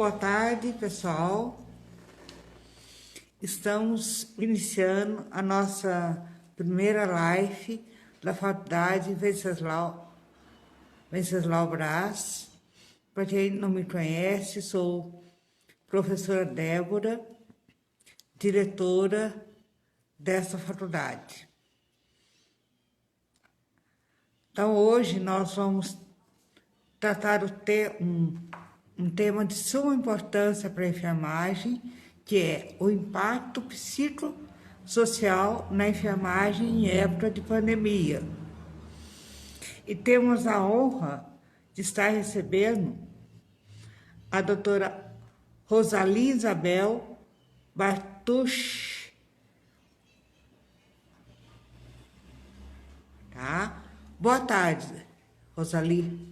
boa tarde, pessoal. Estamos iniciando a nossa primeira live da Faculdade Venceslau Braz. Para quem não me conhece, sou professora Débora, diretora dessa faculdade. Então, hoje nós vamos tratar um tema de suma importância para a enfermagem, que é o impacto psicossocial na enfermagem em época de pandemia. E temos a honra de estar recebendo a doutora Rosali Isabel Bartucci, tá? Boa tarde, Rosali.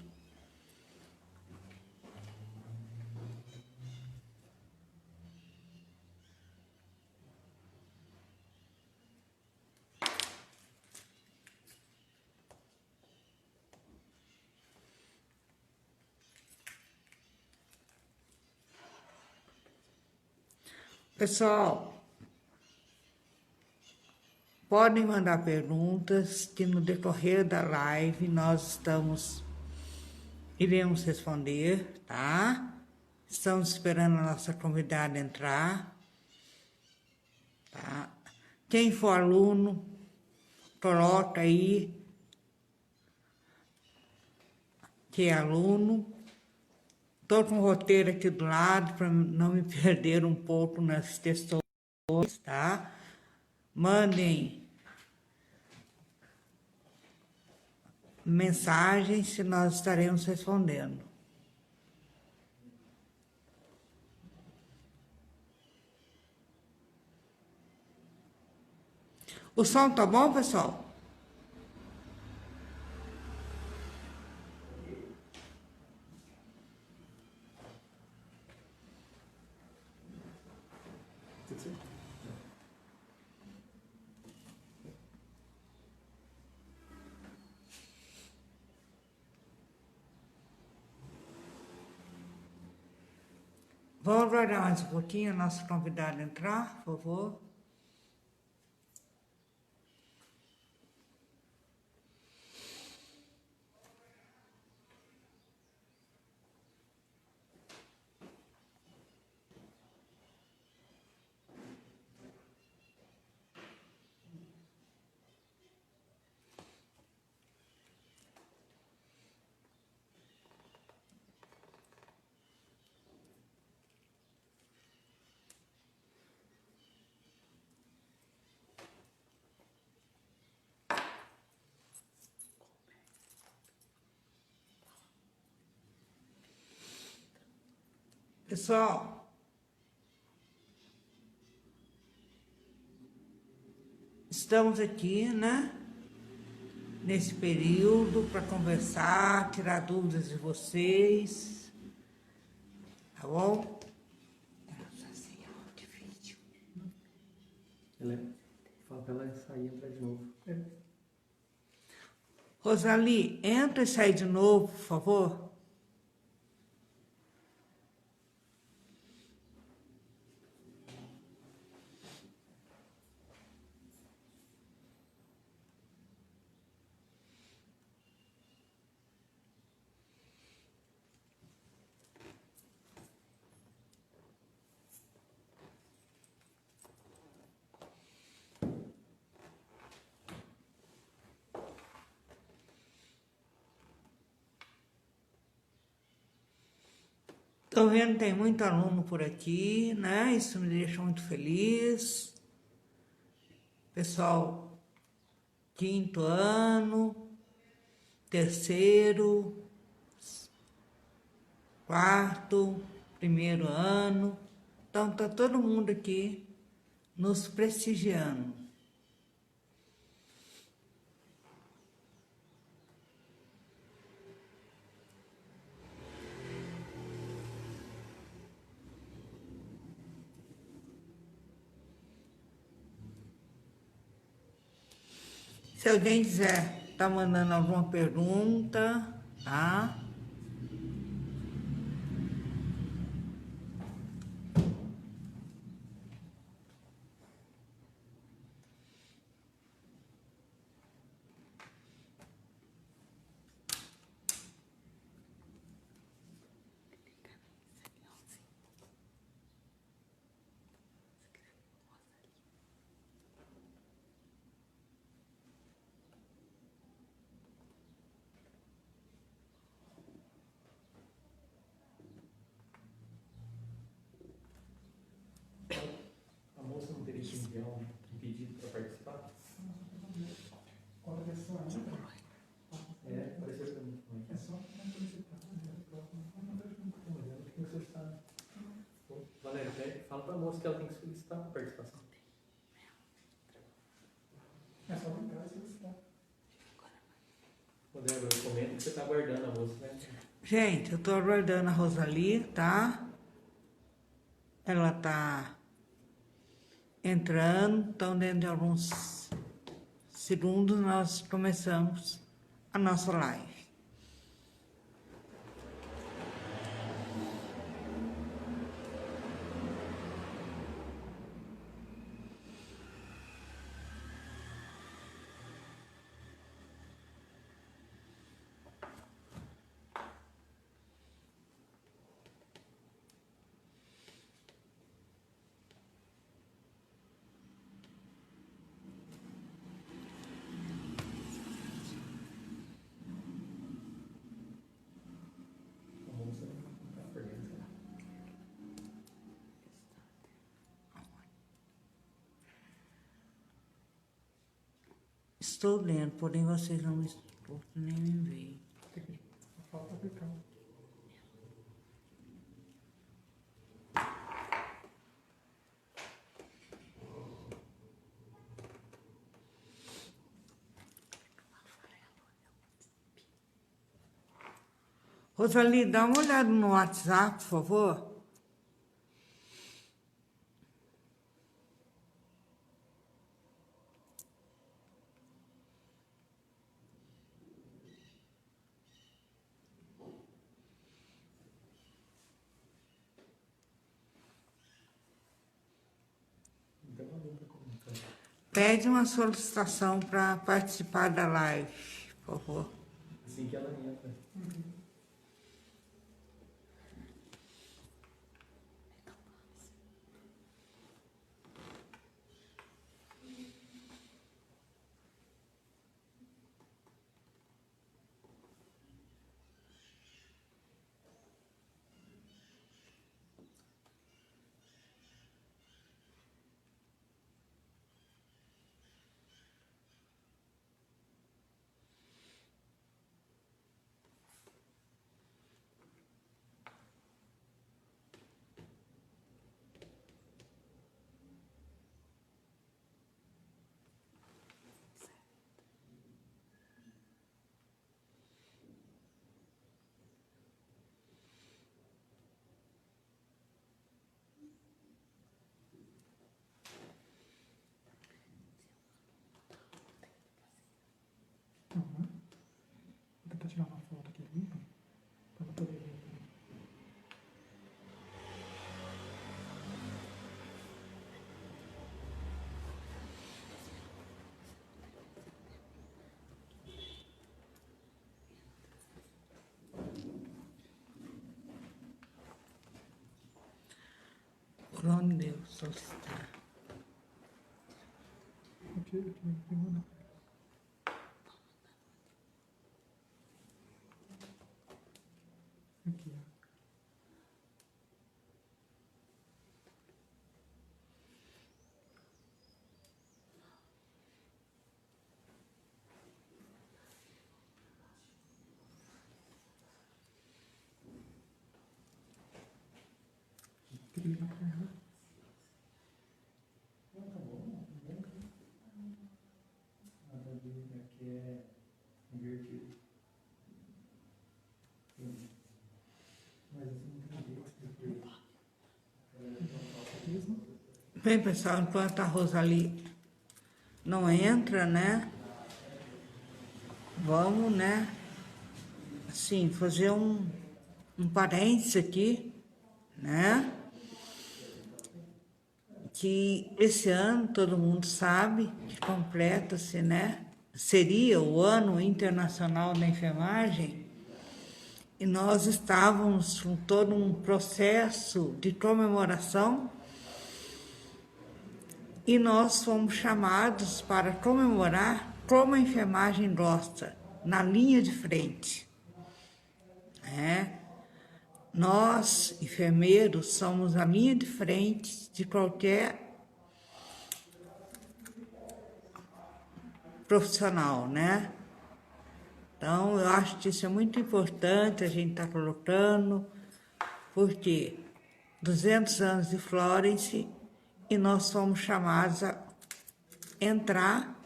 Pessoal, podem mandar perguntas que no decorrer da live nós iremos responder, tá? Estamos esperando a nossa convidada entrar, tá? Quem for aluno, coloca aí que é aluno. Estou com o roteiro aqui do lado para não me perder um pouco nas questões, tá? Mandem mensagens que nós estaremos respondendo. O som tá bom, pessoal? Vamos aguardar mais um pouquinho a nossa convidada entrar, por favor. Pessoal, estamos aqui, né, nesse período para conversar, tirar dúvidas de vocês, tá bom? Fala para ela sair e entrar de novo. Rosali, entra e sai de novo, por favor. Estou vendo que tem muito aluno por aqui, né? Isso me deixa muito feliz. Pessoal, quinto ano, terceiro, quarto, primeiro ano. Então, está todo mundo aqui nos prestigiando. Se alguém quiser estar mandando alguma pergunta, tá? moça que ela tem que solicitar a participação. É só lembrar e solicitar. Ô, Débora, comenta que você está aguardando a moça, né? Gente, eu tô aguardando a Rosali, tá? Ela tá entrando, então dentro de alguns segundos nós começamos a nossa live. A moça não está por dentro. Estou lendo, porém vocês não me escutam nem me veem. Falta aplicar. Rosali, dá uma olhada no WhatsApp, por favor. Então, não dá para comentar. Pede uma solicitação para participar da live, por favor. Assim que ela entra. Vou tentar tirar uma foto aqui limpa para eu poder ver. Por onde devo solicitar? Aqui, manda. Aqui, ó. Tem que ligar para ela. Não, tá bom. Nada de aqui é invertido. Mas assim não tem jeito. Bem, pessoal, enquanto a Rosali não entra, né? Vamos, né? Assim, fazer um parênteses aqui, né? Que esse ano, todo mundo sabe, que completa-se, né? Seria o Ano Internacional da Enfermagem, e nós estávamos com todo um processo de comemoração, e nós fomos chamados para comemorar como a enfermagem gosta, na linha de frente, né? Nós, enfermeiros, somos a linha de frente de qualquer profissional, né? Então, eu acho que isso é muito importante a gente estar colocando, porque 200 anos de Florence, e nós fomos chamados a entrar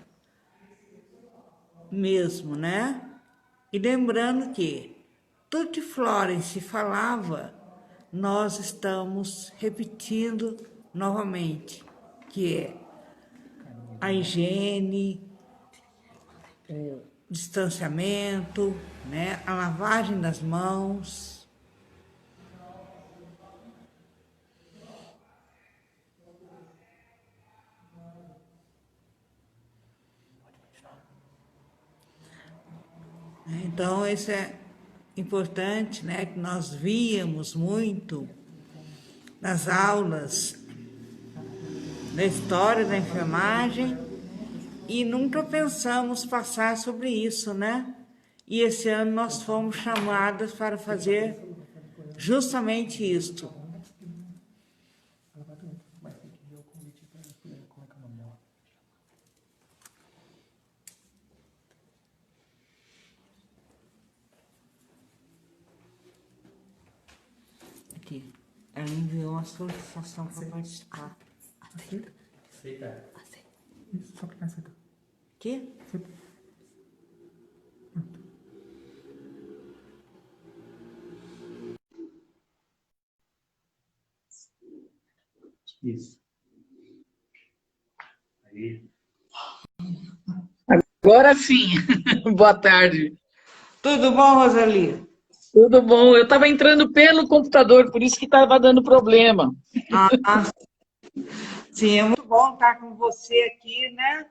mesmo, né? E lembrando que tudo que Florence falava, nós estamos repetindo novamente, que é a higiene, o distanciamento, né? A lavagem das mãos. Então, isso é importante, né? Que nós víamos muito nas aulas da história da enfermagem e nunca pensamos passar sobre isso, né? E esse ano nós fomos chamadas para fazer justamente isto. Aqui, ela enviou uma solicitação para participar. Aceita? Aceita. Isso, só clicar em aceitar. Aqui? Aceita. Pronto. Isso. Aí. Agora sim. Boa tarde. Tudo bom, Rosali? Tudo bom? Eu estava entrando pelo computador, por isso que estava dando problema. Ah, sim, é muito bom estar com você aqui, né?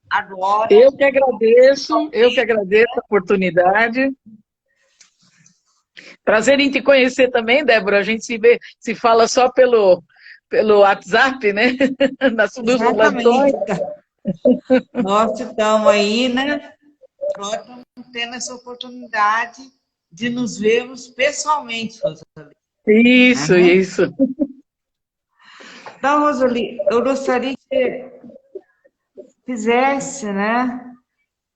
Agora. Eu que agradeço a oportunidade. Prazer em te conhecer também, Débora. A gente se vê, se fala só pelo WhatsApp, né? Nos plantões. Nós estamos aí, né? Nós estamos tendo essa oportunidade de nos vermos pessoalmente, Rosali. Isso. Então, Rosali, eu gostaria que fizesse, né?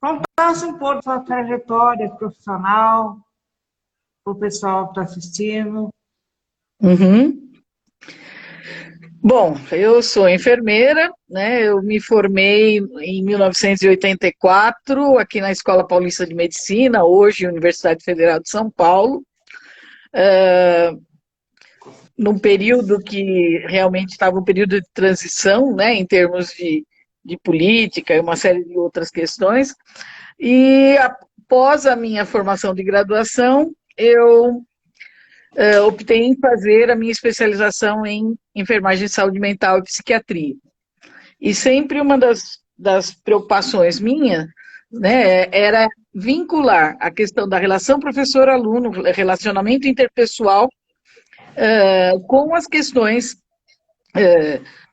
Contasse um pouco da sua trajetória profissional, para o pessoal que está assistindo. Uhum. Bom, eu sou enfermeira, né? Eu me formei em 1984 aqui na Escola Paulista de Medicina, hoje Universidade Federal de São Paulo, num período que realmente estava um período de transição, né? Em termos de política e uma série de outras questões. E após a minha formação de graduação, eu optei em fazer a minha especialização em enfermagem de saúde mental e psiquiatria. E sempre uma das preocupações minha, né, era vincular a questão da relação professor-aluno, relacionamento interpessoal, com as questões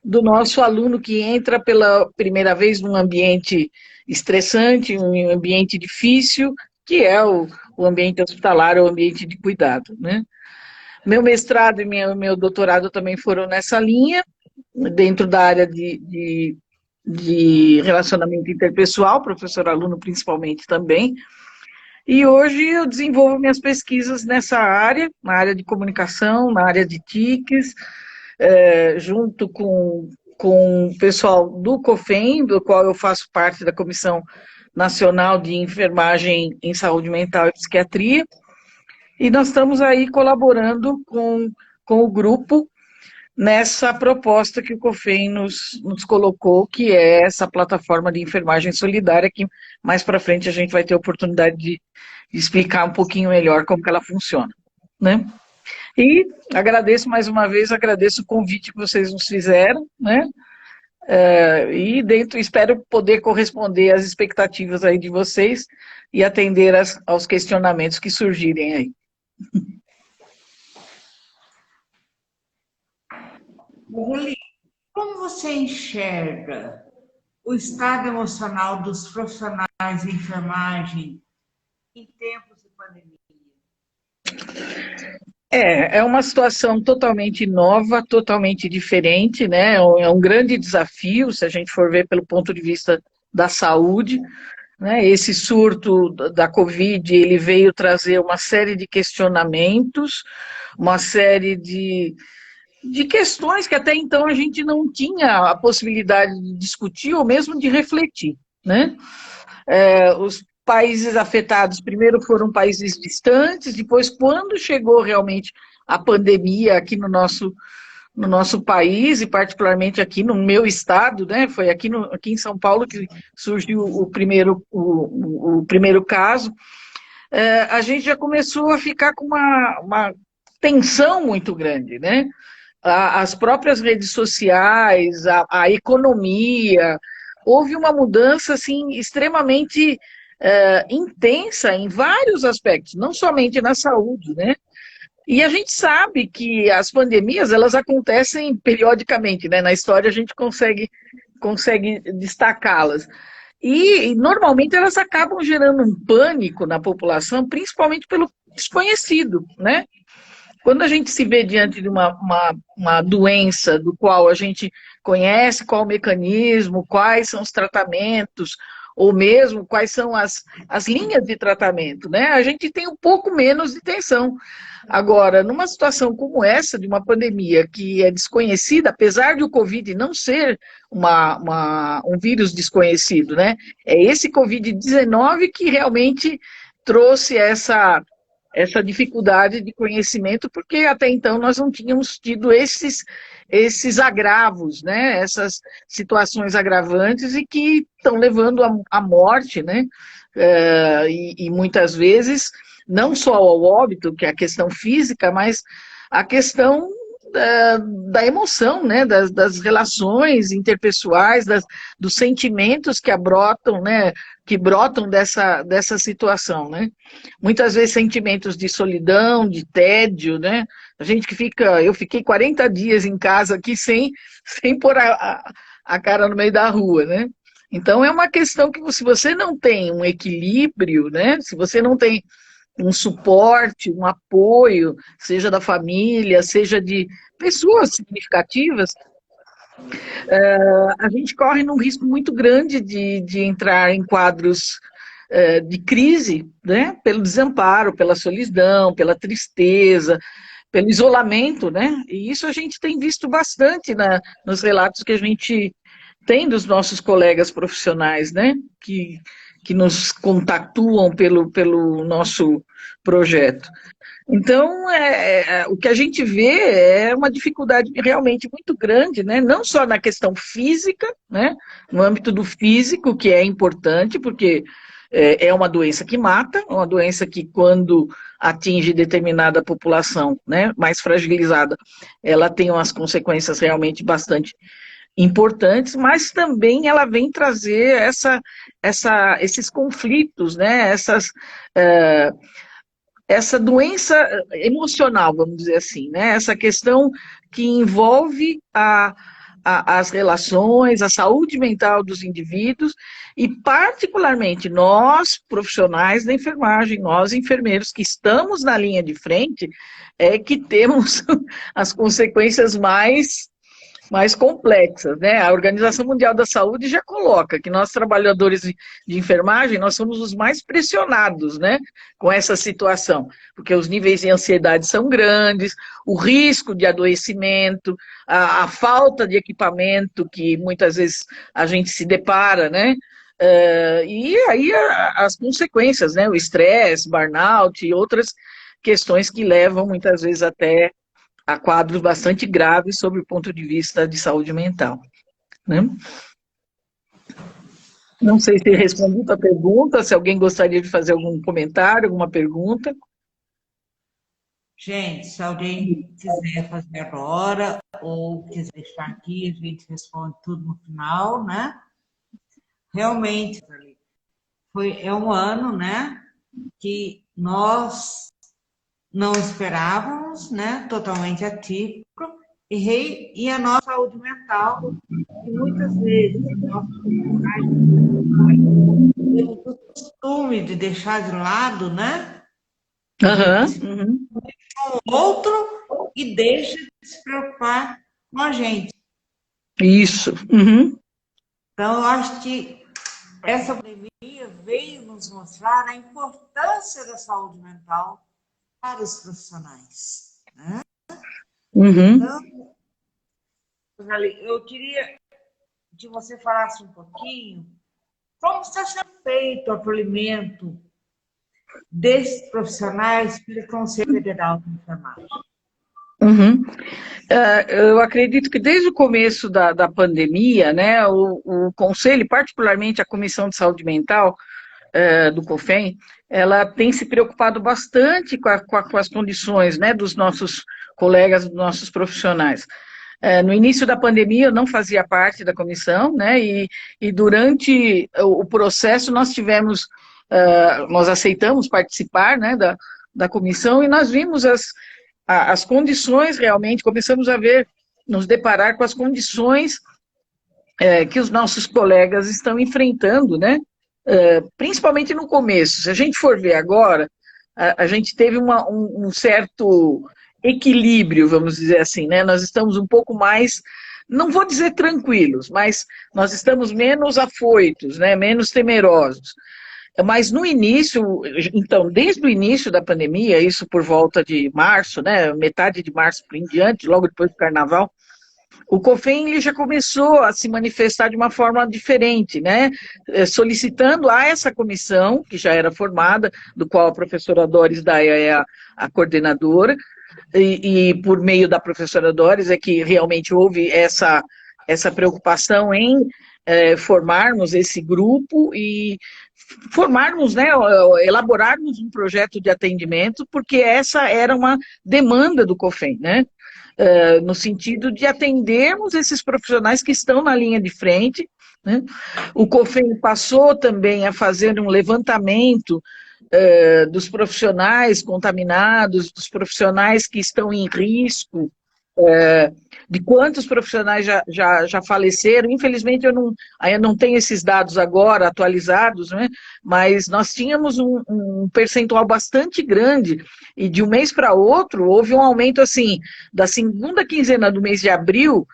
do nosso aluno que entra pela primeira vez num ambiente estressante, um ambiente difícil, que é o ambiente hospitalar, o ambiente de cuidado, né? Meu mestrado e meu doutorado também foram nessa linha, dentro da área de relacionamento interpessoal, professor-aluno principalmente também. E hoje eu desenvolvo minhas pesquisas nessa área, na área de comunicação, na área de TICs, junto com o pessoal do COFEM, do qual eu faço parte da Comissão Nacional de Enfermagem em Saúde Mental e Psiquiatria. E nós estamos aí colaborando com o grupo nessa proposta que o COFEM nos colocou, que é essa plataforma de enfermagem solidária, que mais para frente a gente vai ter a oportunidade de explicar um pouquinho melhor como que ela funciona, né? E agradeço mais uma vez, agradeço o convite que vocês nos fizeram, né? E espero poder corresponder às expectativas aí de vocês e atender aos questionamentos que surgirem aí. Rosali, como você enxerga o estado emocional dos profissionais de enfermagem em tempos de pandemia? É uma situação totalmente nova, totalmente diferente, né? É um grande desafio, se a gente for ver pelo ponto de vista da saúde, né? Esse surto da Covid, ele veio trazer uma série de questionamentos, uma série de de questões que até então a gente não tinha a possibilidade de discutir ou mesmo de refletir, né? Os países afetados primeiro foram países distantes, depois, quando chegou realmente a pandemia aqui no nosso país, e particularmente aqui no meu estado, né? Foi aqui em São Paulo que surgiu o primeiro caso. A gente já começou a ficar com uma tensão muito grande, né? As próprias redes sociais, a economia, houve uma mudança assim, extremamente intensa em vários aspectos, não somente na saúde, né? E a gente sabe que as pandemias, elas acontecem periodicamente, né? Na história a gente consegue destacá-las. E normalmente elas acabam gerando um pânico na população, principalmente pelo desconhecido, né? Quando a gente se vê diante de uma doença do qual a gente conhece qual o mecanismo, quais são os tratamentos, ou mesmo quais são as linhas de tratamento, né? A gente tem um pouco menos de tensão. Agora, numa situação como essa, de uma pandemia que é desconhecida, apesar de o Covid não ser um vírus desconhecido, né? É esse Covid-19 que realmente trouxe essa dificuldade de conhecimento, porque até então nós não tínhamos tido esses agravos, né? Essas situações agravantes e que estão levando à morte, né? E muitas vezes, não só ao óbito, que é a questão física, mas a questão da emoção, né? Das relações interpessoais, dos sentimentos que brotam, né? Que brotam dessa situação, né? Muitas vezes sentimentos de solidão, de tédio, né? A gente eu fiquei 40 dias em casa aqui sem pôr a cara no meio da rua, né? Então é uma questão que se você não tem um equilíbrio, né? Se você não tem um suporte, um apoio, seja da família, seja de pessoas significativas, a gente corre num risco muito grande de entrar em quadros de crise, né? Pelo desamparo, pela solidão, pela tristeza, pelo isolamento, né? E isso a gente tem visto bastante nos relatos que a gente tem dos nossos colegas profissionais, né? Que nos contactuam pelo nosso projeto. Então, o que a gente vê é uma dificuldade realmente muito grande, né? Não só na questão física, né? No âmbito do físico, que é importante, porque é uma doença que mata, uma doença que, quando atinge determinada população, né, mais fragilizada, ela tem umas consequências realmente bastante importantes, mas também ela vem trazer esses conflitos, né? Essa doença emocional, vamos dizer assim, né? Essa questão que envolve as relações, a saúde mental dos indivíduos e, particularmente, nós, profissionais da enfermagem, nós, enfermeiros, que estamos na linha de frente, que temos as consequências mais complexas, né? A Organização Mundial da Saúde já coloca que nós, trabalhadores de enfermagem, nós somos os mais pressionados, né? Com essa situação, porque os níveis de ansiedade são grandes, o risco de adoecimento, a falta de equipamento que muitas vezes a gente se depara, né? E aí as consequências, né? O estresse, burnout e outras questões que levam muitas vezes até a quadros bastante graves sob o ponto de vista de saúde mental, né? Não sei se respondi a tua pergunta, se alguém gostaria de fazer algum comentário, alguma pergunta. Gente, se alguém quiser fazer agora ou quiser deixar aqui, a gente responde tudo no final, né? Realmente, é um ano, né, que nós não esperávamos, né, totalmente atípico, e a nossa saúde mental, que muitas vezes nós temos o costume de deixar de lado, né, o outro, e deixa de se preocupar com a gente. Isso. Então, eu acho que essa pandemia veio nos mostrar a importância da saúde mental para os profissionais, né? Então, Rosali, eu queria que você falasse um pouquinho como está sendo feito o acolhimento desses profissionais pelo Conselho Federal de Enfermagem. Uhum. Eu acredito que desde o começo da pandemia, né, o Conselho, particularmente a Comissão de Saúde Mental do COFEM, ela tem se preocupado bastante com as condições, né, dos nossos colegas, dos nossos profissionais. No início da pandemia eu não fazia parte da comissão, né, e durante o processo nós aceitamos participar, né, da comissão, e nós vimos as condições realmente, começamos a nos deparar com as condições que os nossos colegas estão enfrentando, né, principalmente no começo. Se a gente for ver agora, a gente teve um certo equilíbrio, vamos dizer assim, né? Nós estamos um pouco mais, não vou dizer tranquilos, mas nós estamos menos afoitos, né? Menos temerosos. Mas no início, então, desde o início da pandemia, isso por volta de março, né? Metade de março por em diante, logo depois do carnaval, o COFEM ele já começou a se manifestar de uma forma diferente, né? Solicitando a essa comissão, que já era formada, do qual a professora Doris Daia é a coordenadora, e por meio da professora Doris é que realmente houve essa preocupação em formarmos esse grupo e formarmos, né, elaborarmos um projeto de atendimento, porque essa era uma demanda do COFEM, né? No sentido de atendermos esses profissionais que estão na linha de frente, né? O COFEM passou também a fazer um levantamento dos profissionais contaminados, dos profissionais que estão em risco, de quantos profissionais já faleceram. Infelizmente, eu não tenho esses dados agora atualizados, né? Mas nós tínhamos um percentual bastante grande, e de um mês para outro houve um aumento, assim, da segunda quinzena do mês de abril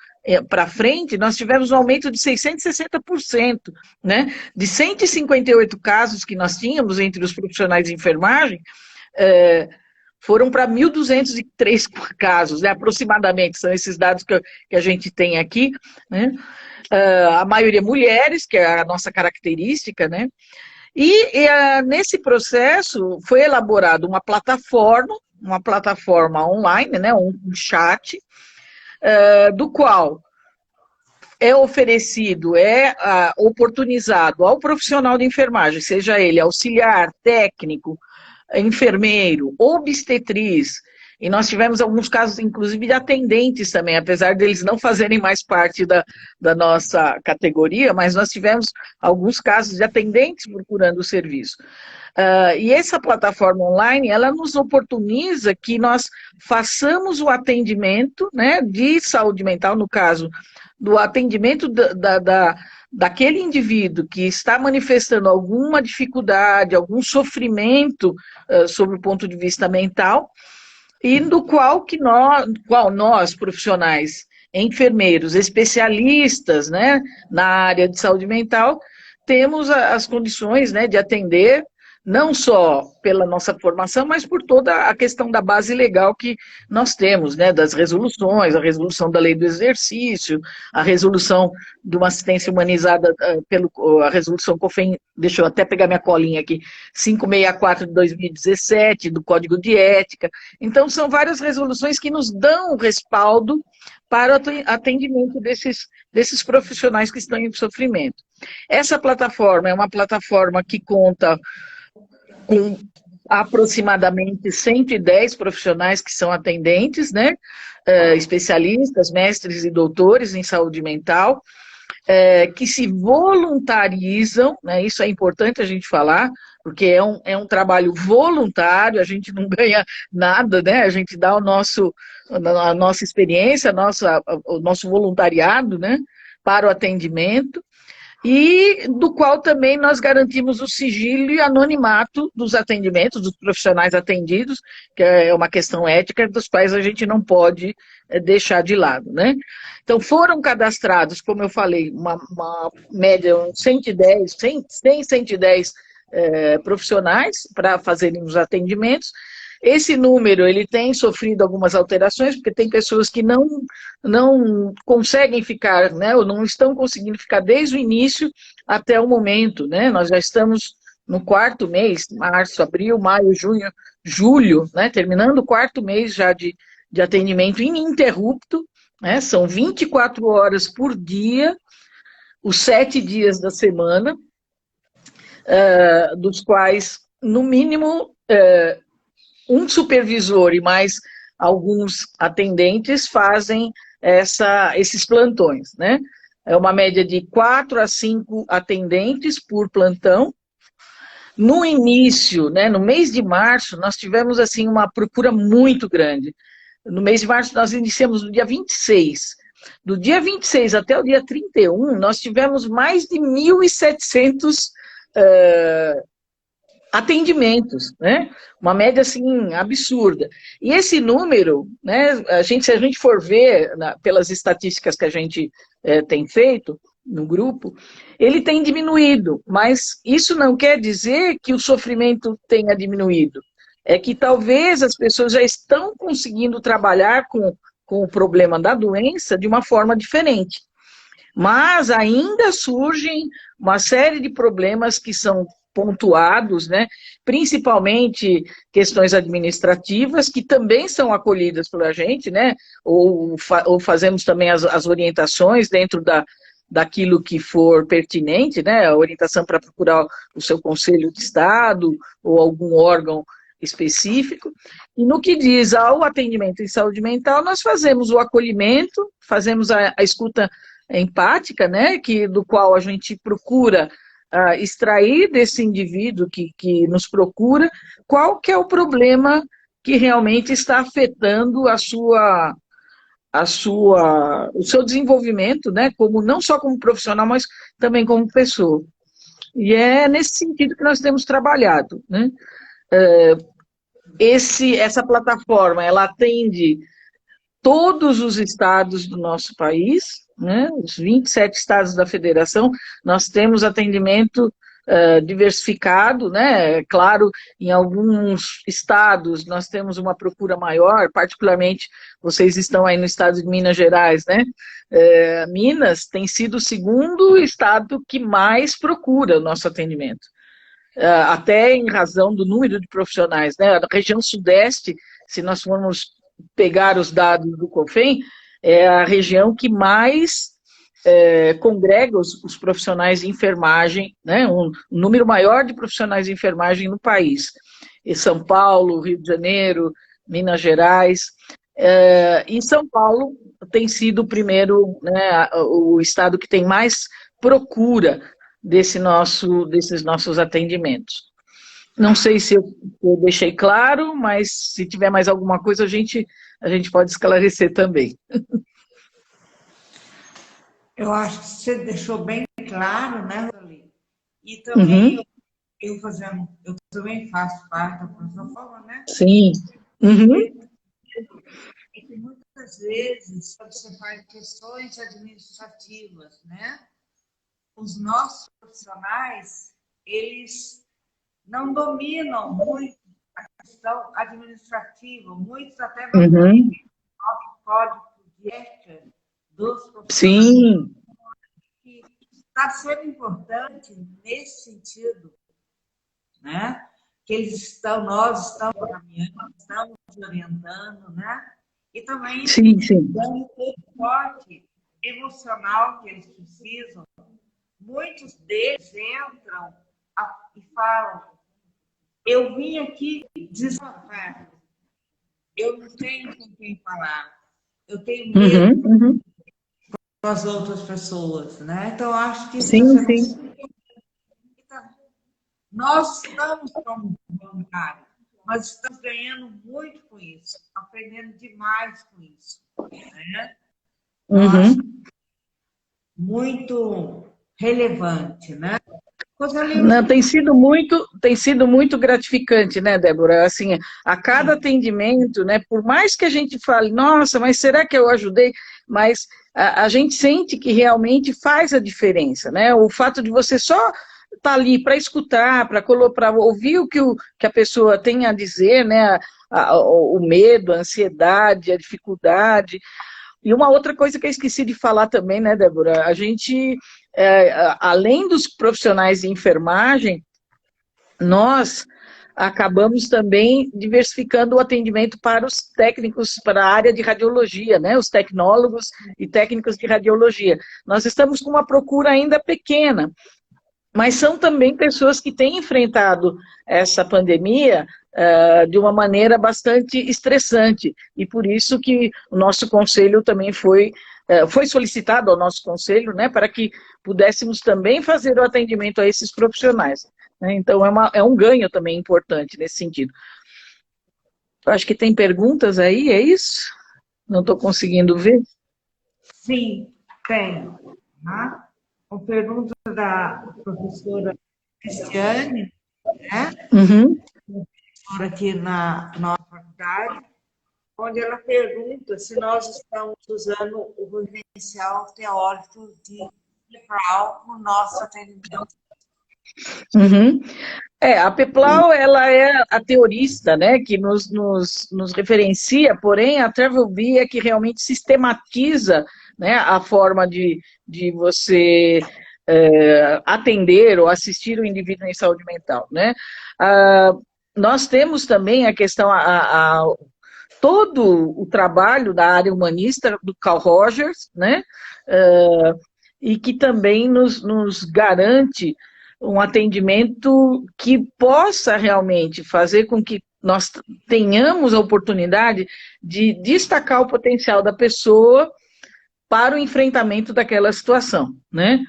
para frente, nós tivemos um aumento de 660%, né? De 158 casos que nós tínhamos entre os profissionais de enfermagem, foram para 1.203 casos, né, aproximadamente, são esses dados que a gente tem aqui, né? A maioria mulheres, que é a nossa característica, né? E nesse processo foi elaborada uma plataforma online, né, um chat, do qual é oferecido, oportunizado ao profissional de enfermagem, seja ele auxiliar, técnico, enfermeiro, obstetriz, e nós tivemos alguns casos, inclusive, de atendentes também, apesar deles não fazerem mais parte da nossa categoria, mas nós tivemos alguns casos de atendentes procurando o serviço. E essa plataforma online, ela nos oportuniza que nós façamos o atendimento, né, de saúde mental, no caso, do atendimento daquele indivíduo que está manifestando alguma dificuldade, algum sofrimento sob o ponto de vista mental, e do qual nós, profissionais, enfermeiros, especialistas, né, na área de saúde mental, temos as condições, né, de atender, não só pela nossa formação, mas por toda a questão da base legal que nós temos, né, das resoluções, a resolução da lei do exercício, a resolução de uma assistência humanizada a resolução COFEM, deixa eu até pegar minha colinha aqui, 564 de 2017, do Código de Ética. Então, são várias resoluções que nos dão respaldo para o atendimento desses profissionais que estão em sofrimento. Essa plataforma é uma plataforma que conta com aproximadamente 110 profissionais que são atendentes, né, especialistas, mestres e doutores em saúde mental, que se voluntarizam, né, isso é importante a gente falar, porque é um trabalho voluntário, a gente não ganha nada, né, a gente dá a nossa experiência, o nosso voluntariado, né, para o atendimento, e do qual também nós garantimos o sigilo e anonimato dos atendimentos, dos profissionais atendidos, que é uma questão ética, dos quais a gente não pode deixar de lado, né? Então, foram cadastrados, como eu falei, uma média, 110 profissionais para fazerem os atendimentos, Esse número, ele tem sofrido algumas alterações, porque tem pessoas que não conseguem ficar, né, ou não estão conseguindo ficar desde o início até o momento, né? Nós já estamos no 4º mês, março, abril, maio, junho, julho, né, terminando o 4º mês já de atendimento ininterrupto, né? São 24 horas por dia, os 7 dias da semana, dos quais, no mínimo, um supervisor e mais alguns atendentes fazem esses plantões, né? É uma média de 4 a 5 atendentes por plantão. No início, né, no mês de março, nós tivemos assim uma procura muito grande. No mês de março, nós iniciamos no dia 26. Do dia 26 até o dia 31, nós tivemos mais de 1.700 atendimentos, né? Uma média, assim, absurda. E esse número, né, se a gente for ver pelas estatísticas que a gente tem feito no grupo, ele tem diminuído, mas isso não quer dizer que o sofrimento tenha diminuído. É que talvez as pessoas já estão conseguindo trabalhar com o problema da doença de uma forma diferente. Mas ainda surgem uma série de problemas que são pontuados, né? Principalmente questões administrativas, que também são acolhidas pela gente, né? Ou fazemos também as orientações dentro daquilo que for pertinente, né? A orientação para procurar o seu Conselho de Estado ou algum órgão específico. E no que diz ao atendimento em saúde mental, nós fazemos o acolhimento, fazemos a escuta empática, né? Do qual a gente procura extrair desse indivíduo que nos procura qual que é o problema que realmente está afetando o seu desenvolvimento, né, não só como profissional, mas também como pessoa. E é nesse sentido que nós temos trabalhado, né? Essa plataforma, ela atende todos os estados do nosso país, né, os 27 estados da federação, nós temos atendimento diversificado, né? Claro, em alguns estados nós temos uma procura maior, particularmente vocês estão aí no estado de Minas Gerais, né? Minas tem sido o segundo estado que mais procura o nosso atendimento, até em razão do número de profissionais, né? A região sudeste, se nós formos pegar os dados do COFEM, é a região que mais congrega os profissionais de enfermagem, né? Um número maior de profissionais de enfermagem no país. Em São Paulo, Rio de Janeiro, Minas Gerais. E São Paulo tem sido o primeiro, né, o estado que tem mais procura desses nossos atendimentos. Não sei se eu deixei claro, mas se tiver mais alguma coisa, a gente pode esclarecer também. Eu acho que você deixou bem claro, né, Rosali? E também eu também faço parte da plataforma, né? Sim. É que muitas vezes, quando você faz questões administrativas, né? Os nossos profissionais, eles não dominam muito a questão administrativa, muitos até não dominam o código de ética dos profissionais. Sim. Está sendo importante nesse sentido, né? Que nós estamos caminhando, estamos orientando, né? E também dando o suporte emocional que eles precisam. Muitos deles entram e falam: eu vim aqui desabafar, eu não tenho com quem falar, eu tenho medo com as outras pessoas, né? Então, acho que nós estamos como voluntários, mas estamos ganhando muito com isso, aprendendo demais com isso, né? Acho muito relevante, né? Não, tem sido muito gratificante, né, Débora? Assim, a cada atendimento, né, por mais que a gente fale, nossa, mas será que eu ajudei? Mas a gente sente que realmente faz a diferença, né? O fato de você só está ali para escutar, para ouvir o que a pessoa tem a dizer, né? O medo, a ansiedade, a dificuldade. E uma outra coisa que eu esqueci de falar também, né, Débora? A gente, além dos profissionais de enfermagem, nós acabamos também diversificando o atendimento para os técnicos, para a área de radiologia, né? Os tecnólogos e técnicos de radiologia. Nós estamos com uma procura ainda pequena, mas são também pessoas que têm enfrentado essa pandemia de uma maneira bastante estressante, e por isso que o nosso conselho também foi solicitado ao nosso conselho, né, para que pudéssemos também fazer o atendimento a esses profissionais. Né? Então, é um ganho também importante nesse sentido. Eu acho que tem perguntas aí, é isso? Não estou conseguindo ver. Sim, tenho. Tá? Uma pergunta da professora Cristiane, né? Uhum. Professora aqui na nossa faculdade, onde ela pergunta se nós estamos usando o referencial teórico de Brown no nosso atendimento. Uhum. A PEPLAU, ela é a teorista, né, que nos referencia, porém a Travelbee é que realmente sistematiza, né, a forma de você atender ou assistir o indivíduo em saúde mental, né. Nós temos também a questão, todo o trabalho da área humanista do Carl Rogers, né, e que também nos garante um atendimento que possa realmente fazer com que nós tenhamos a oportunidade de destacar o potencial da pessoa para o enfrentamento daquela situação, né?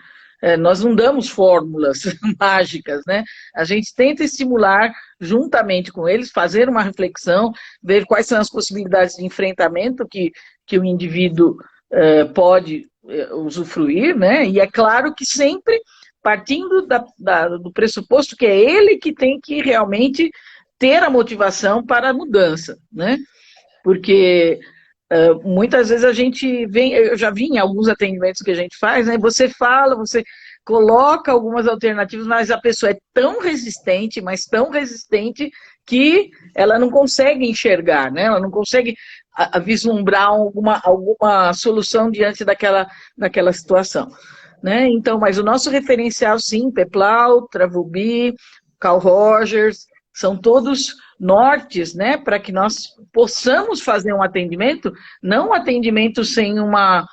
Nós não damos fórmulas mágicas, né? A gente tenta estimular, juntamente com eles, fazer uma reflexão, ver quais são as possibilidades de enfrentamento que o indivíduo pode usufruir, né? E é claro que sempre partindo do pressuposto que é ele que tem que realmente ter a motivação para a mudança, né? Porque muitas vezes a gente vem, eu já vi em alguns atendimentos que a gente faz, né? Você fala, você coloca algumas alternativas, mas a pessoa é tão resistente, mas tão resistente, que ela não consegue enxergar, né? Ela não consegue vislumbrar alguma solução diante daquela situação. Né? Então, mas o nosso referencial, sim, PEPLAU, Travelbee, Carl Rogers, são todos nortes, né, para que nós possamos fazer um atendimento, não um atendimento sem uma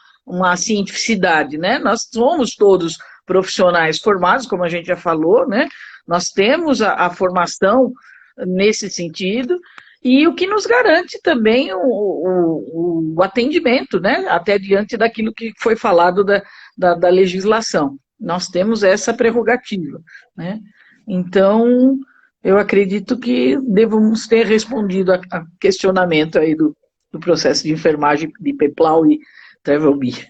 cientificidade, né? Nós somos todos profissionais formados, como a gente já falou, né? Nós temos a formação nesse sentido, e o que nos garante também o atendimento, né? Até diante daquilo que foi falado da legislação. Nós temos essa prerrogativa, né? Então, eu acredito que devemos ter respondido a questionamento aí do processo de enfermagem de PEPLAU e Travelbee.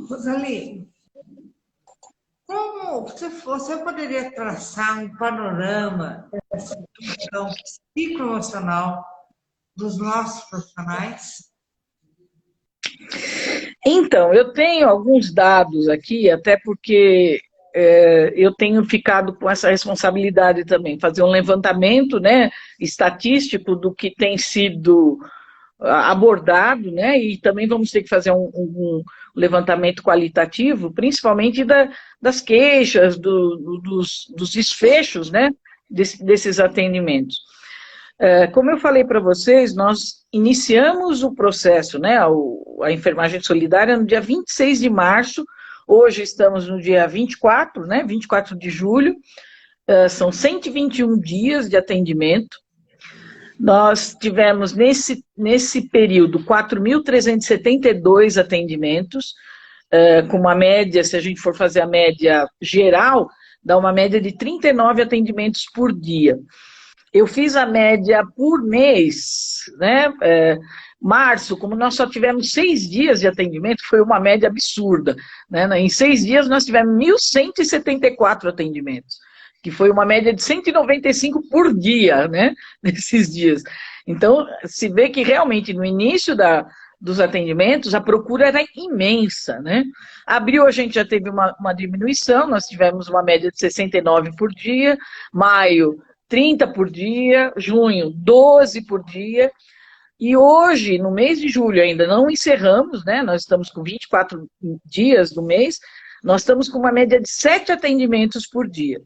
Rosali, como você poderia traçar um panorama dessa situação psicoemocional dos nossos profissionais? Então, eu tenho alguns dados aqui, até porque eu tenho ficado com essa responsabilidade também, fazer um levantamento, né, estatístico do que tem sido abordado, né, e também vamos ter que fazer um levantamento qualitativo, principalmente das queixas, dos desfechos, né, desses atendimentos. Como eu falei para vocês, nós iniciamos o processo, né, a enfermagem solidária no dia 26 de março, hoje estamos no dia 24, né, 24 de julho, são 121 dias de atendimento. Nós tivemos nesse período 4.372 atendimentos, com uma média, se a gente for fazer a média geral, dá uma média de 39 atendimentos por dia. Eu fiz a média por mês, né? Março, como nós só tivemos 6 dias de atendimento, foi uma média absurda, né? Em 6 dias nós tivemos 1.174 atendimentos, que foi uma média de 195 por dia, né? Nesses dias. Então, se vê que realmente no início dos atendimentos, a procura era imensa, né? Abril a gente já teve uma diminuição, nós tivemos uma média de 69 por dia, maio 30 por dia, junho 12 por dia, e hoje, no mês de julho, ainda não encerramos, né? Nós estamos com 24 dias do mês, nós estamos com uma média de 7 atendimentos por dia.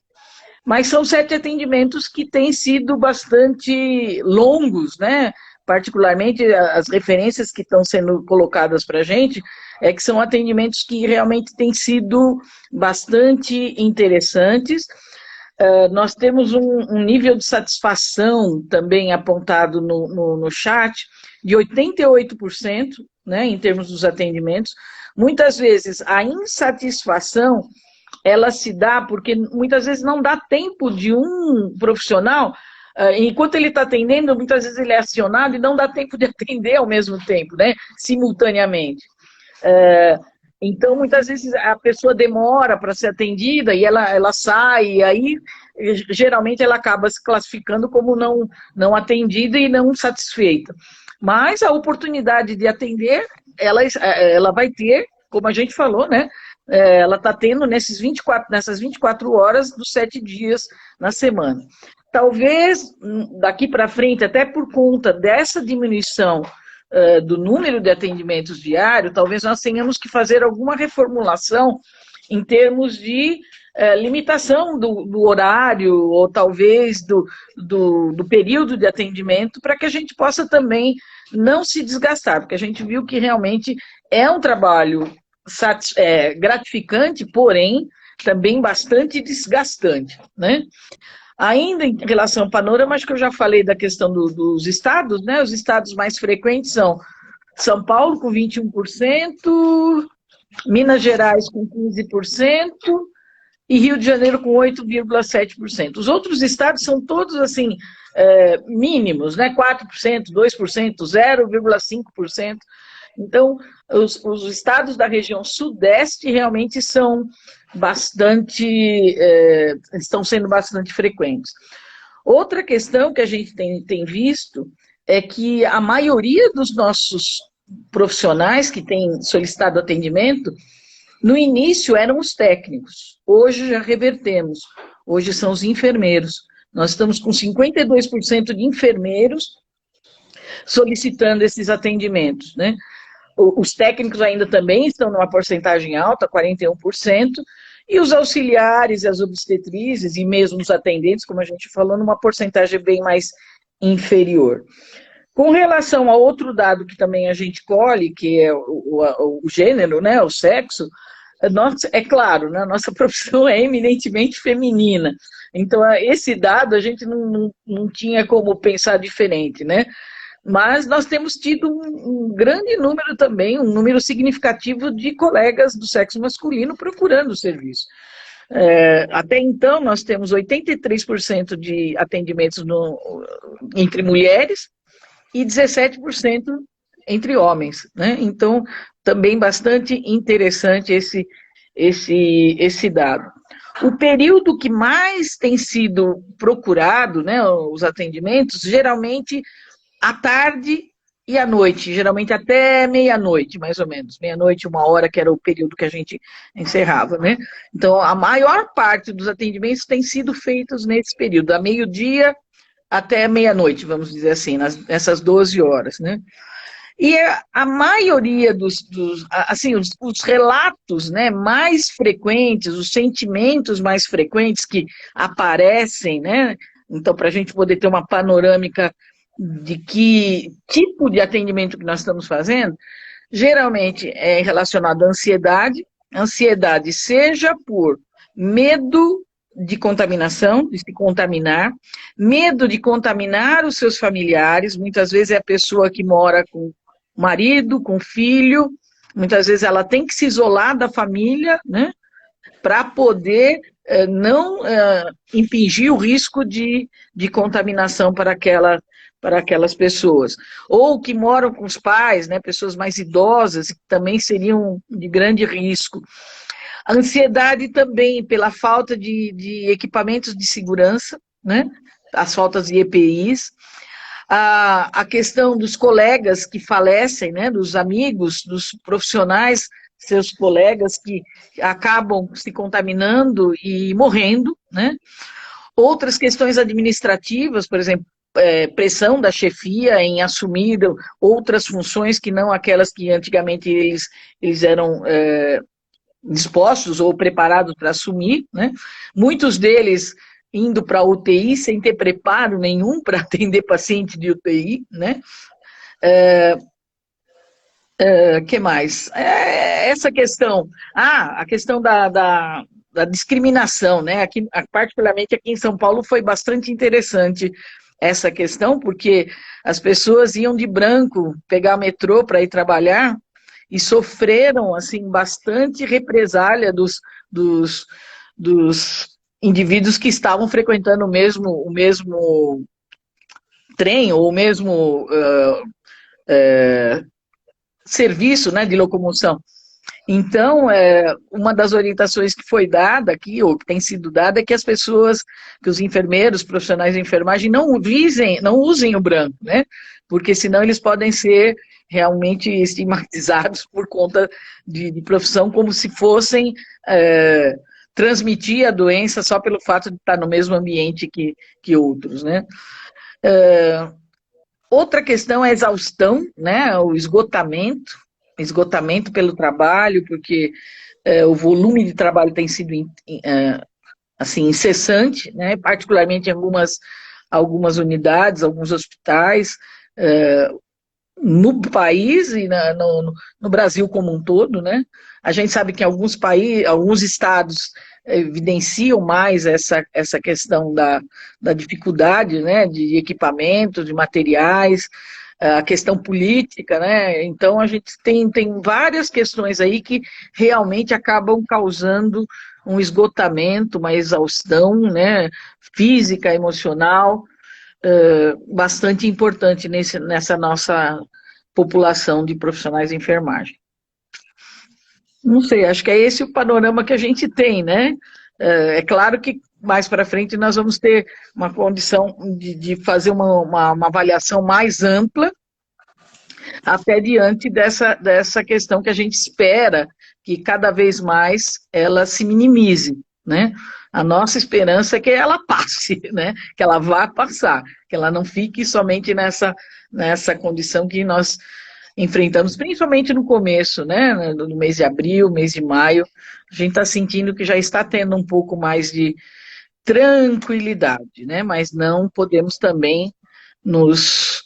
Mas são 7 atendimentos que têm sido bastante longos, né? Particularmente as referências que estão sendo colocadas para a gente, é que são atendimentos que realmente têm sido bastante interessantes. Nós temos um nível de satisfação também apontado no chat de 88%, né, em termos dos atendimentos. Muitas vezes a insatisfação ela se dá porque muitas vezes não dá tempo de um profissional, enquanto ele está atendendo, muitas vezes ele é acionado e não dá tempo de atender ao mesmo tempo, né, simultaneamente. Então, muitas vezes a pessoa demora para ser atendida e ela sai, e aí geralmente ela acaba se classificando como não atendida e não satisfeita. Mas a oportunidade de atender, ela vai ter, como a gente falou, né? Ela está tendo nessas 24 horas dos 7 dias na semana. Talvez daqui para frente, até por conta dessa diminuição do número de atendimentos diários, talvez nós tenhamos que fazer alguma reformulação em termos de limitação do horário, ou talvez do período de atendimento, para que a gente possa também não se desgastar, porque a gente viu que realmente é um trabalho gratificante, porém também bastante desgastante, né? Ainda em relação ao panorama, acho que eu já falei da questão dos estados, né? Os estados mais frequentes são São Paulo com 21%, Minas Gerais com 15% e Rio de Janeiro com 8,7%. Os outros estados são todos assim mínimos, né? 4%, 2%, 0,5%. Então, os estados da região sudeste realmente são estão sendo bastante frequentes. Outra questão que a gente tem visto é que a maioria dos nossos profissionais que têm solicitado atendimento, no início eram os técnicos, hoje já revertemos, hoje são os enfermeiros. Nós estamos com 52% de enfermeiros solicitando esses atendimentos, né? Os técnicos ainda também estão numa porcentagem alta, 41%, e os auxiliares e as obstetrizes, e mesmo os atendentes, como a gente falou, numa porcentagem bem mais inferior. Com relação a outro dado que também a gente colhe, que é o gênero, né, o sexo, é claro, né, a nossa profissão é eminentemente feminina, então esse dado a gente não tinha como pensar diferente, né? Mas nós temos tido um grande número também, um número significativo de colegas do sexo masculino procurando o serviço. Até então, nós temos 83% de atendimentos entre mulheres e 17% entre homens, né? Então, também bastante interessante esse dado. O período que mais tem sido procurado, né, os atendimentos, geralmente à tarde e à noite, geralmente até meia-noite, mais ou menos. Meia-noite, 1h, que era o período que a gente encerrava, né? Então, a maior parte dos atendimentos tem sido feitos nesse período, da meio-dia até meia-noite, vamos dizer assim, nessas 12 horas, né? E a maioria os relatos, né, mais frequentes, os sentimentos mais frequentes que aparecem, né? Então, para a gente poder ter uma panorâmica de que tipo de atendimento que nós estamos fazendo, geralmente é relacionado à ansiedade seja por medo de contaminação, de se contaminar, medo de contaminar os seus familiares, muitas vezes é a pessoa que mora com o marido, com o filho, muitas vezes ela tem que se isolar da família, né, para poder não impingir o risco de contaminação para aquelas pessoas. Ou que moram com os pais, né, pessoas mais idosas, que também seriam de grande risco. A ansiedade também pela falta de equipamentos de segurança, né, as faltas de EPIs. a questão dos colegas que falecem, né, dos amigos, dos profissionais, seus colegas que acabam se contaminando e morrendo, né? Outras questões administrativas, por exemplo, pressão da chefia em assumir outras funções que não aquelas que antigamente eles eram dispostos ou preparados para assumir, né? Muitos deles indo para a UTI sem ter preparo nenhum para atender paciente de UTI, né? Que mais? Essa questão, a questão da discriminação, né? Aqui, particularmente aqui em São Paulo foi bastante interessante essa questão, porque as pessoas iam de branco pegar metrô para ir trabalhar e sofreram, assim, bastante represália dos indivíduos que estavam frequentando o mesmo trem, ou o mesmo serviço, né, de locomoção. Então, uma das orientações que foi dada aqui, ou que tem sido dada, é que as pessoas, que os enfermeiros, profissionais de enfermagem, não usem o branco, né? Porque senão eles podem ser realmente estigmatizados por conta de profissão, como se fossem transmitir a doença só pelo fato de estar no mesmo ambiente que outros, né? Outra questão é a exaustão, né? O esgotamento pelo trabalho, porque o volume de trabalho tem sido assim, incessante, né? Particularmente em algumas unidades, alguns hospitais, no país e no Brasil como um todo, né? A gente sabe que alguns estados evidenciam mais essa questão da dificuldade, né, de equipamento, de materiais, a questão política, né? Então a gente tem várias questões aí que realmente acabam causando um esgotamento, uma exaustão, né, física, emocional, bastante importante nessa nossa população de profissionais de enfermagem. Não sei, acho que é esse o panorama que a gente tem, né? É claro que mais para frente nós vamos ter uma condição de fazer uma avaliação mais ampla, até diante dessa questão que a gente espera que cada vez mais ela se minimize, né? A nossa esperança é que ela passe, né? Que ela vá passar, que ela não fique somente nessa condição que nós enfrentamos, principalmente no começo, né? No mês de abril, mês de maio, a gente está sentindo que já está tendo um pouco mais de tranquilidade, né? Mas não podemos também nos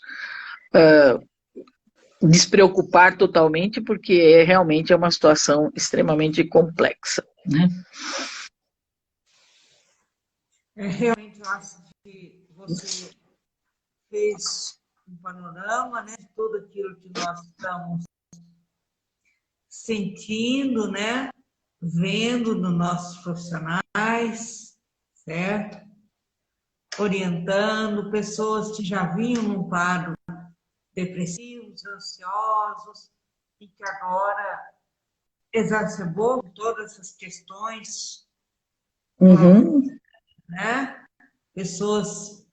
despreocupar totalmente, porque realmente é uma situação extremamente complexa, né? Realmente, eu acho que você fez um panorama, né, de tudo aquilo que nós estamos sentindo, né, vendo nos nossos profissionais, certo? Orientando pessoas que já vinham num quadro depressivos, ansiosos, e que agora exacerbou todas essas questões, né? Pessoas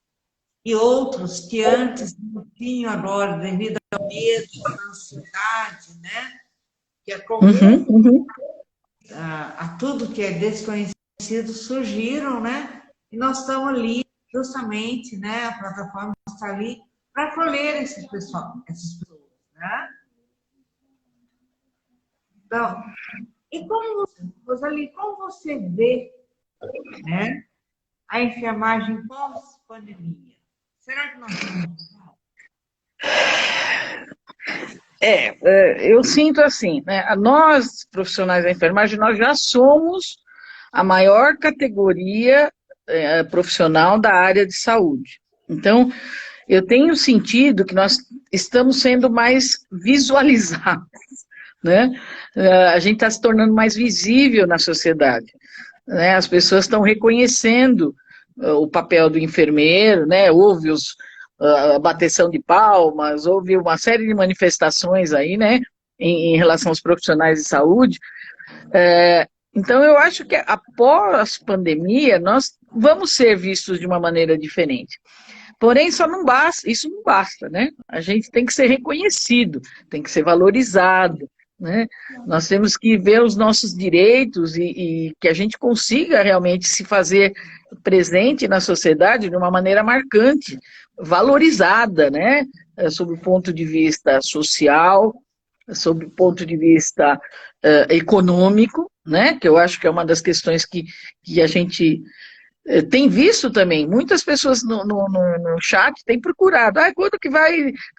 e outros que antes não tinham agora, devido ao medo, à ansiedade, né? Que é comum a tudo que é desconhecido, surgiram, né? E nós estamos ali, justamente, né? A plataforma está ali para acolher essas pessoas, né? Então, e como, Rosali, como você vê, né, a enfermagem pós-pandemia? Será que nós vamos? Eu sinto assim, né? Nós, profissionais da enfermagem, nós já somos a maior categoria profissional da área de saúde. Então, eu tenho sentido que nós estamos sendo mais visualizados, né? A gente está se tornando mais visível na sociedade, né? As pessoas estão reconhecendo o papel do enfermeiro, né? Houve a bateção de palmas, houve uma série de manifestações aí, né? Em relação aos profissionais de saúde. Então, eu acho que após pandemia, nós vamos ser vistos de uma maneira diferente. Porém, isso não basta, né? A gente tem que ser reconhecido, tem que ser valorizado, né? Nós temos que ver os nossos direitos e que a gente consiga realmente se fazer presente na sociedade de uma maneira marcante, valorizada, né? Sob o ponto de vista social, sob o ponto de vista econômico, né? Que eu acho que é uma das questões que a gente tem visto também. Muitas pessoas no chat têm procurado, quando que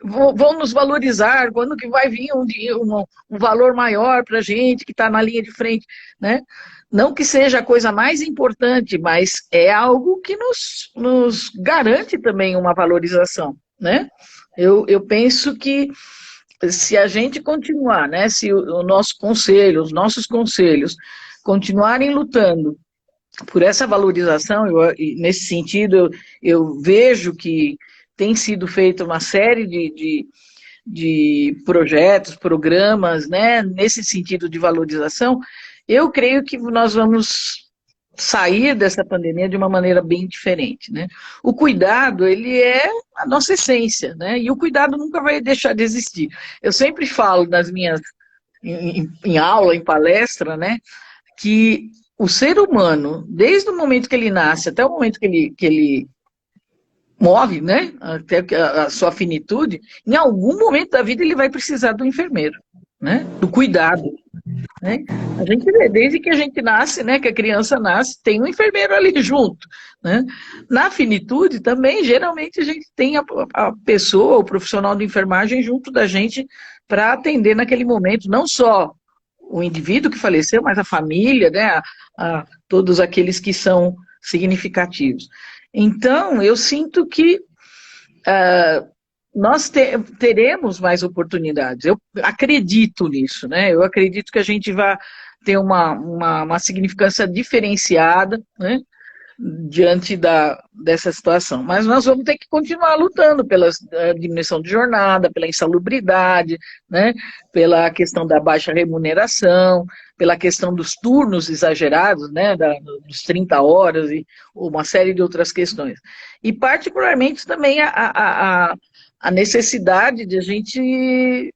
vão nos valorizar, quando que vai vir um valor maior para a gente que está na linha de frente, né? Não que seja a coisa mais importante, mas é algo que nos garante também uma valorização, né? Eu penso que se a gente continuar, né, se o nosso conselho, os nossos conselhos continuarem lutando por essa valorização, e nesse sentido eu vejo que tem sido feita uma série de projetos, programas, né, nesse sentido de valorização, eu creio que nós vamos sair dessa pandemia de uma maneira bem diferente, né? O cuidado, ele é a nossa essência, né? E o cuidado nunca vai deixar de existir. Eu sempre falo em aula, em palestra, né, que o ser humano, desde o momento que ele nasce até o momento que ele morre, né, até a sua finitude, em algum momento da vida ele vai precisar do enfermeiro, né, do cuidado. Né? A gente vê, desde que a gente nasce, né, que a criança nasce, tem um enfermeiro ali junto. Né? Na finitude também, geralmente a gente tem a pessoa, o profissional de enfermagem junto da gente para atender naquele momento, não só o indivíduo que faleceu, mas a família, né, todos aqueles que são significativos. Então, eu sinto que nós teremos mais oportunidades. Eu acredito nisso, né? Eu acredito que a gente vai ter uma significância diferenciada, né, diante dessa situação. Mas nós vamos ter que continuar lutando pela diminuição de jornada, pela insalubridade, né, pela questão da baixa remuneração, pela questão dos turnos exagerados, né, dos 30 horas e uma série de outras questões. E particularmente também a necessidade de a gente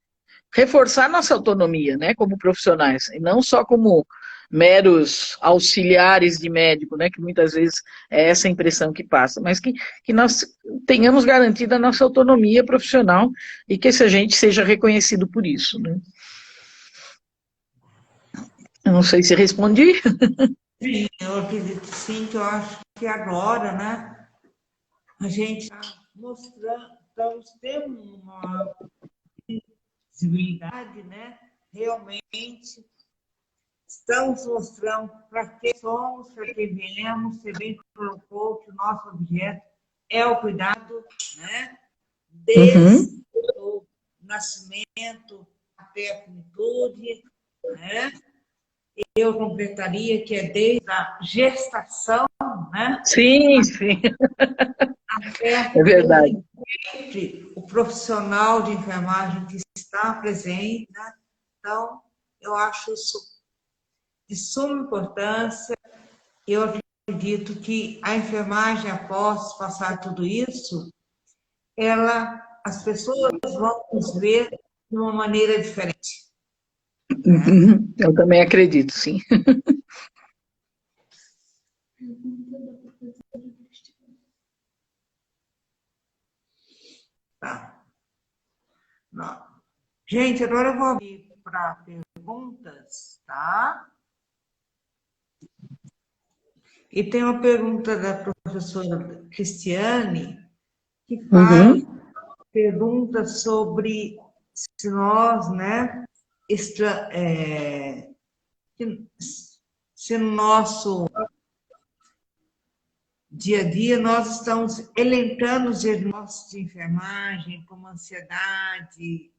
reforçar nossa autonomia, né, como profissionais, e não só como meros auxiliares de médico, né, que muitas vezes é essa a impressão que passa, mas que nós tenhamos garantida a nossa autonomia profissional e que a gente seja reconhecido por isso. Né. Eu não sei se respondi. Sim, eu acredito sim, que eu acho que agora, né, a gente está mostrando, estamos tendo uma visibilidade, né, realmente estamos mostrando para que somos, para que viemos, você bem colocou que o nosso objeto é o cuidado, né, desde o nascimento até a finitude, né. Eu completaria que é desde a gestação, né? Sim, sim. Até é verdade. o profissional de enfermagem que está presente, né? Então, eu acho isso de suma importância. Eu acredito que a enfermagem, após passar tudo isso, as pessoas vão nos ver de uma maneira diferente. Eu também acredito, sim. Tá. Não. Gente, agora eu vou abrir para perguntas, tá? E tem uma pergunta da professora Cristiane, que faz pergunta sobre se nós, né, se no nosso dia a dia nós estamos elencando os diagnósticos de enfermagem, como ansiedade,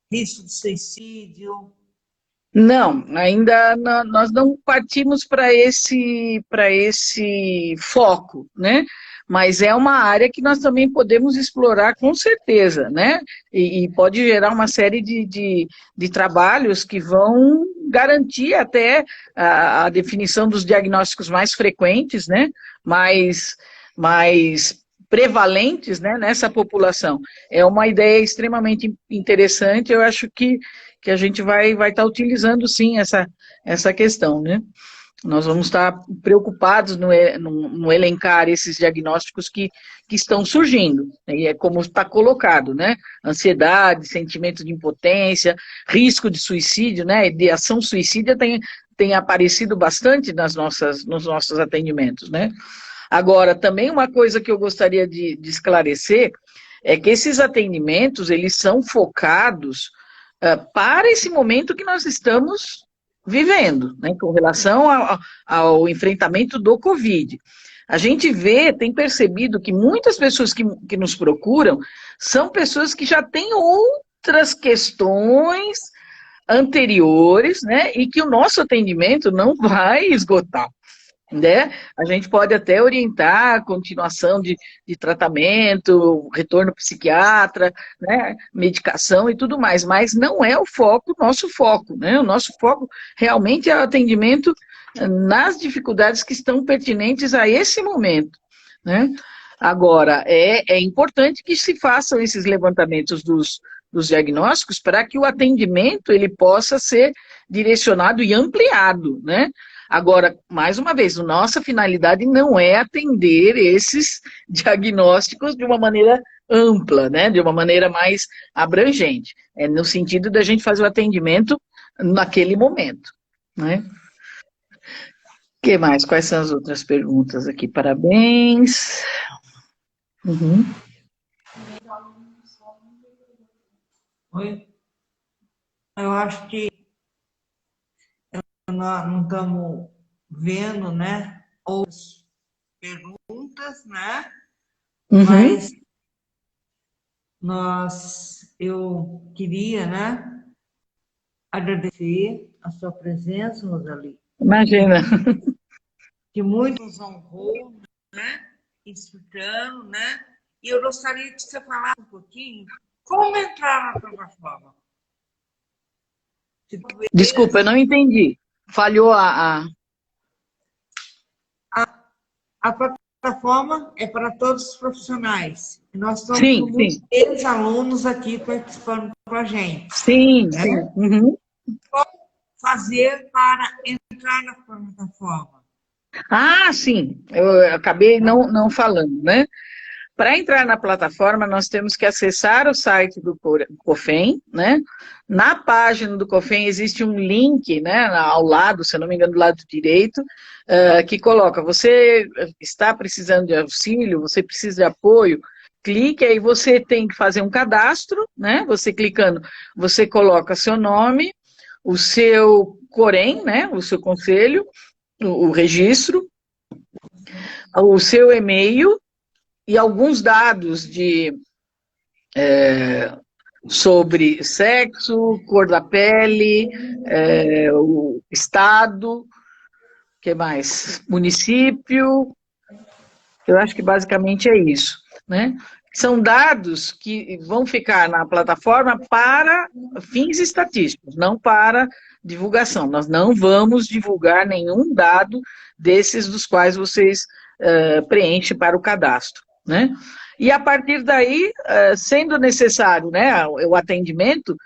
risco de suicídio. Não, ainda nós não partimos para esse foco, né? Mas é uma área que nós também podemos explorar com certeza, né? E pode gerar uma série de trabalhos que vão garantir até a definição dos diagnósticos mais frequentes, né? Mais prevalentes, né, nessa população. É uma ideia extremamente interessante, eu acho que a gente vai estar utilizando, sim, essa questão, né? Nós vamos estar preocupados no elencar esses diagnósticos que estão surgindo, né? E é como está colocado, né? Ansiedade, sentimento de impotência, risco de suicídio, né? Ideação suicida tem aparecido bastante nos nossos atendimentos, né? Agora, também uma coisa que eu gostaria de esclarecer é que esses atendimentos, eles são focados para esse momento que nós estamos vivendo, né, com relação ao enfrentamento do Covid. A gente tem percebido que muitas pessoas que nos procuram são pessoas que já têm outras questões anteriores, né, e que o nosso atendimento não vai esgotar. Né? A gente pode até orientar a continuação de tratamento, retorno psiquiatra, né? Medicação e tudo mais, mas não é o nosso foco, né? O nosso foco realmente é o atendimento nas dificuldades que estão pertinentes a esse momento, né? Agora, é importante que se façam esses levantamentos dos diagnósticos para que o atendimento ele possa ser direcionado e ampliado, né? Agora, mais uma vez, nossa finalidade não é atender esses diagnósticos de uma maneira ampla, né? De uma maneira mais abrangente. É no sentido da gente fazer o atendimento naquele momento, né? O que mais? Quais são as outras perguntas aqui? Parabéns. Uhum. Oi? Eu acho que nós não estamos vendo, né, outras perguntas, né, Uhum. mas eu queria, né, agradecer a sua presença, Rosali. Imagina. Que muito nos honrou, né, explicando, né, e eu gostaria que você falasse um pouquinho como entrar na plataforma. Desculpa, eu não entendi. Falhou a... A plataforma é para todos os profissionais. Nós estamos Sim, com muitos alunos aqui participando com a gente. sim, né? sim. Uhum. Como fazer para entrar na plataforma? Ah, sim, eu acabei não falando, né? Para entrar na plataforma, nós temos que acessar o site do COFEM, né? Na página do COFEM existe um link, né, ao lado, se eu não me engano, do lado direito, que coloca, você está precisando de auxílio, você precisa de apoio, clique, aí você tem que fazer um cadastro, né? Você clicando, você coloca seu nome, o seu COREM, né, o seu conselho, o registro, o seu e-mail e alguns dados sobre sexo, cor da pele, o estado, que mais? Município, eu acho que basicamente é isso, né? São dados que vão ficar na plataforma para fins estatísticos, não para divulgação. Nós não vamos divulgar nenhum dado desses dos quais vocês preenchem para o cadastro, né? E a partir daí, sendo necessário, né, o atendimento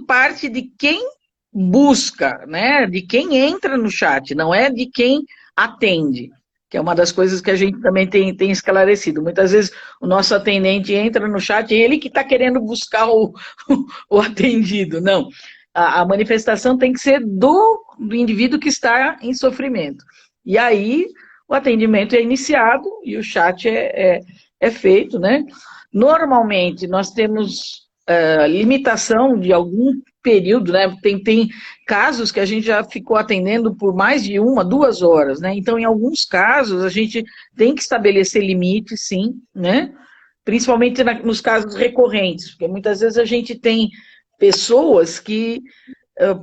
parte de quem busca, né, de quem entra no chat, não é de quem atende, que é uma das coisas que a gente também tem esclarecido. Muitas vezes o nosso atendente entra no chat e ele que está querendo buscar o atendido. Não, a manifestação tem que ser do indivíduo que está em sofrimento. E aí o atendimento é iniciado e o chat é feito, né? Normalmente nós temos limitação de algum período, né? Tem casos que a gente já ficou atendendo por mais de 1, 2 horas, né? Então, em alguns casos, a gente tem que estabelecer limites, sim, né? Principalmente nos casos recorrentes, porque muitas vezes a gente tem pessoas que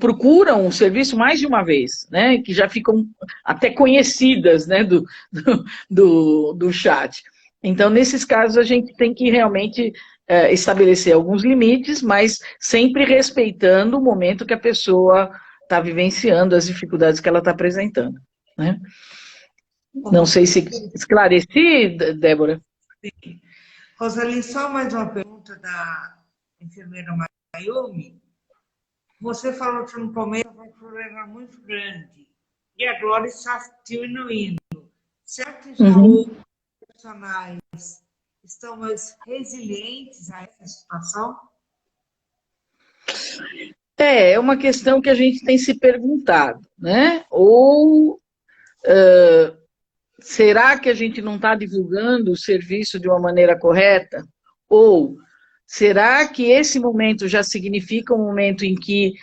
procuram o serviço mais de uma vez, né? Que já ficam até conhecidas, né? Do chat. Então, nesses casos, a gente tem que realmente estabelecer alguns limites, mas sempre respeitando o momento que a pessoa está vivenciando, as dificuldades que ela está apresentando, né? Não sei se esclareci, Débora. Rosali, só mais uma pergunta da enfermeira Mayumi. Você falou que no começo foi um problema muito grande e agora está diminuindo. Será que já os profissionais estão mais resilientes a essa situação? É uma questão que a gente tem se perguntado, né? Será que a gente não está divulgando o serviço de uma maneira correta? Ou será que esse momento já significa um momento em que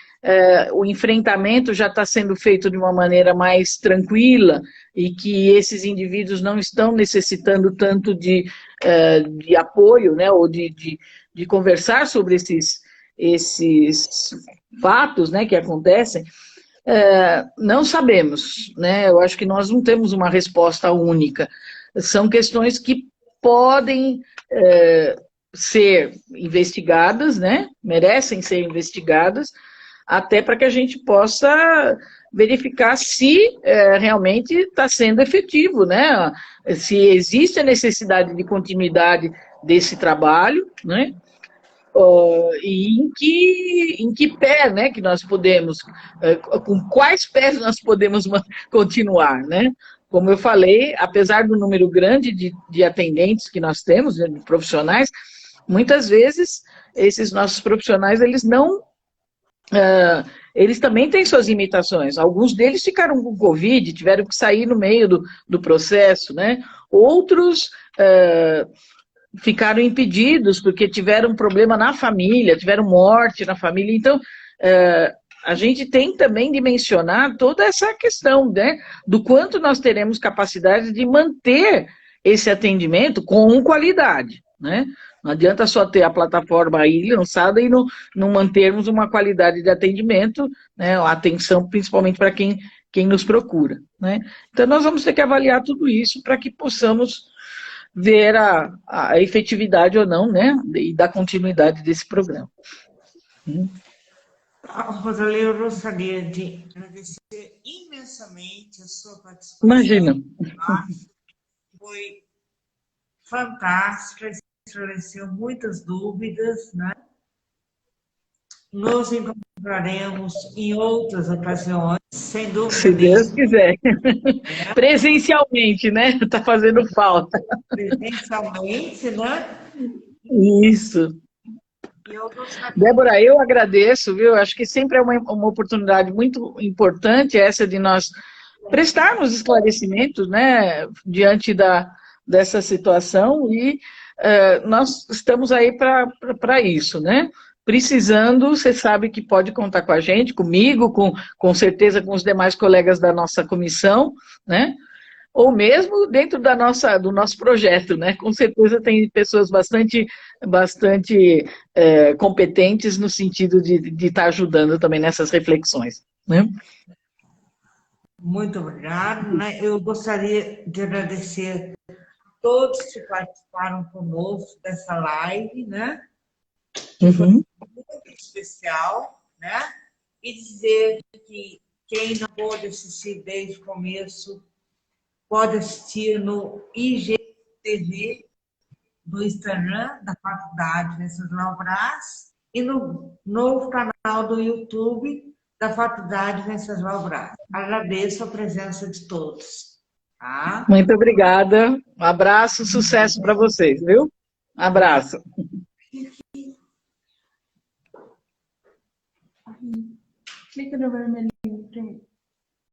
o enfrentamento já está sendo feito de uma maneira mais tranquila e que esses indivíduos não estão necessitando tanto de apoio, né, ou de conversar sobre esses fatos, né, que acontecem? Não sabemos, né? Eu acho que nós não temos uma resposta única. São questões que podem ser investigadas, né? Merecem ser investigadas, até para que a gente possa verificar se realmente está sendo efetivo, né? Se existe a necessidade de continuidade desse trabalho, né? E em que pé, né, que nós podemos, com quais pés nós podemos continuar, né? Como eu falei, apesar do número grande de atendentes que nós temos, de profissionais, muitas vezes esses nossos profissionais, eles também têm suas limitações. Alguns deles ficaram com Covid, tiveram que sair no meio do processo, né? Outros ficaram impedidos porque tiveram um problema na família, tiveram morte na família. Então, a gente tem também de mencionar toda essa questão, né, do quanto nós teremos capacidade de manter esse atendimento com qualidade, né? Não adianta só ter a plataforma aí lançada e não mantermos uma qualidade de atendimento, né, a atenção principalmente para quem nos procura, né? Então, nós vamos ter que avaliar tudo isso para que possamos ver a efetividade ou não, né, e dar continuidade desse programa. Rosali, eu gostaria de agradecer imensamente a sua participação. Imagina. Foi fantástica, esclareceu muitas dúvidas, né? Nos encontraremos em outras ocasiões, sem dúvida. Se Deus quiser. Presencialmente, né? Está fazendo falta. Presencialmente, né? Isso. Débora, eu agradeço, viu? Acho que sempre é uma oportunidade muito importante essa de nós prestarmos esclarecimentos, né, diante dessa situação e nós estamos aí para isso, né? Precisando, você sabe que pode contar com a gente, comigo, com certeza com os demais colegas da nossa comissão, né? Ou mesmo dentro do nosso projeto, né? Com certeza tem pessoas bastante competentes no sentido de estar ajudando também nessas reflexões, né? Muito obrigada, né? Eu gostaria de agradecer a todos que participaram conosco dessa live, né? Uhum. Muito especial, né? E dizer que quem não pôde assistir desde o começo pode assistir no IGTV do Instagram da Faculdade Venceslau Braz e no novo canal do YouTube da Faculdade Venceslau Braz. Agradeço a presença de todos. Tá? Muito obrigada. Um abraço, sucesso para vocês, viu? Abraço. Clica no vermelhinho primeiro.